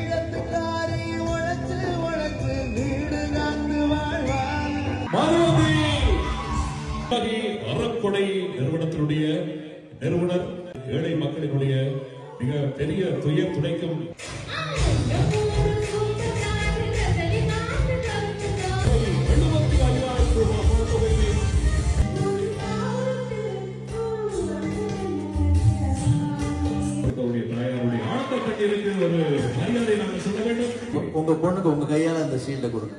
ஈழத்துக்காரி உழைச்சு உழைச்சு வீடு காத்து வாழ்வார். அறக்கொடை நிறுவனத்தினுடைய நிறுவனர் ஏழை மக்களினுடைய மிக பெரிய துயர் துடைக்கும் தாயாருடைய ஆழ்ந்த கட்டிற்கு ஒரு மரியாதை நாங்கள் சொல்ல வேண்டும். உங்க பொண்ணுக்கு உங்க கையால அந்த ஷீல்ட கொடுங்க.